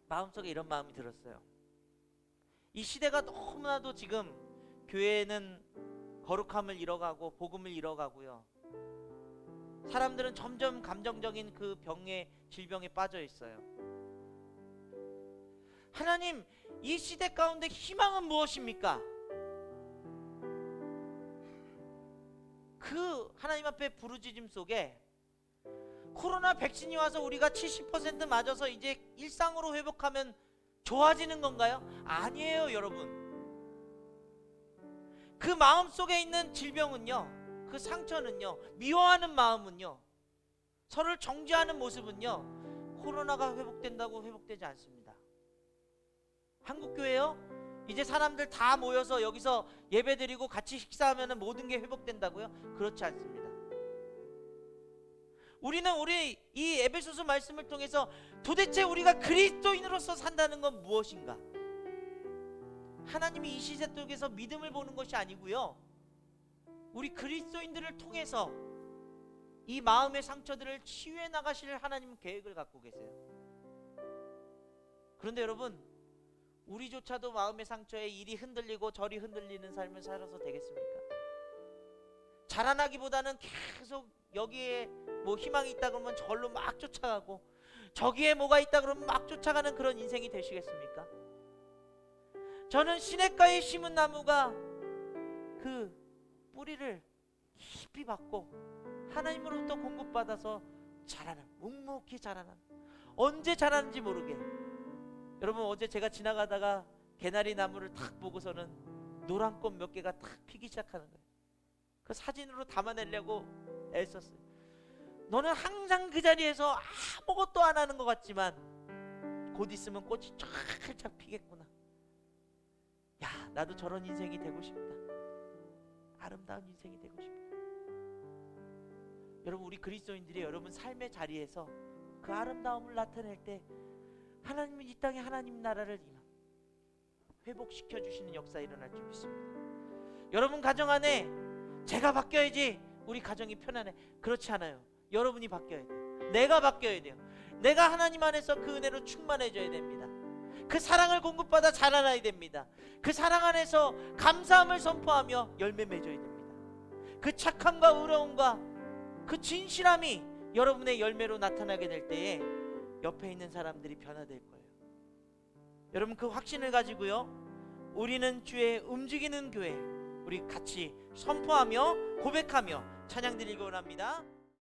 마음속에 이런 마음이 들었어요. 이 시대가 너무나도 지금 교회는 거룩함을 잃어가고 복음을 잃어가고요, 사람들은 점점 감정적인 그 질병에 빠져 있어요. 하나님, 이 시대 가운데 희망은 무엇입니까? 그 하나님 앞에 부르짖음 속에 코로나 백신이 와서 우리가 70% 맞아서 이제 일상으로 회복하면 좋아지는 건가요? 아니에요, 여러분. 그 마음 속에 있는 질병은요, 그 상처는요, 미워하는 마음은요, 서로를 정죄하는 모습은요, 코로나가 회복된다고 회복되지 않습니다. 한국교회요? 이제 사람들 다 모여서 여기서 예배드리고 같이 식사하면 모든 게 회복된다고요? 그렇지 않습니다. 우리는 우리 이 에베소서 말씀을 통해서 도대체 우리가 그리스도인으로서 산다는 건 무엇인가? 하나님이 이 시대 속에서 믿음을 보는 것이 아니고요, 우리 그리스도인들을 통해서 이 마음의 상처들을 치유해 나가실 하나님 계획을 갖고 계세요. 그런데 여러분, 우리조차도 마음의 상처에 이리 흔들리고 저리 흔들리는 삶을 살아서 되겠습니까? 자라나기보다는 계속 여기에 뭐 희망이 있다 그러면 저걸로 막 쫓아가고, 저기에 뭐가 있다 그러면 막 쫓아가는 그런 인생이 되시겠습니까? 저는 시냇가에 심은 나무가 그 뿌리를 깊이 받고 하나님으로부터 공급받아서 자라는, 묵묵히 자라는, 언제 자라는지 모르게. 여러분, 어제 제가 지나가다가 개나리 나무를 탁 보고서는 노란 꽃 몇 개가 탁 피기 시작하는 거예요. 그 사진으로 담아내려고 애썼어요. 너는 항상 그 자리에서 아무것도 안 하는 것 같지만 곧 있으면 꽃이 쫙쫙 피겠구나. 야, 나도 저런 인생이 되고 싶다. 아름다운 인생이 되고 싶다. 여러분, 우리 그리스도인들이 여러분 삶의 자리에서 그 아름다움을 나타낼 때 하나님은 이 땅에 하나님 나라를 회복시켜 주시는 역사 일어날 줄 믿습니다. 여러분 가정 안에 제가 바뀌어야지 우리 가정이 편안해, 그렇지 않아요. 여러분이 바뀌어야 돼요. 내가 바뀌어야 돼요. 내가 하나님 안에서 그 은혜로 충만해져야 됩니다. 그 사랑을 공급받아 자라나야 됩니다. 그 사랑 안에서 감사함을 선포하며 열매 맺어야 됩니다. 그 착함과 의로움과 그 진실함이 여러분의 열매로 나타나게 될 때에 옆에 있는 사람들이 변화될 거예요. 여러분, 그 확신을 가지고요, 우리는 주의 움직이는 교회, 우리 같이 선포하며 고백하며 찬양 드리기 원합니다.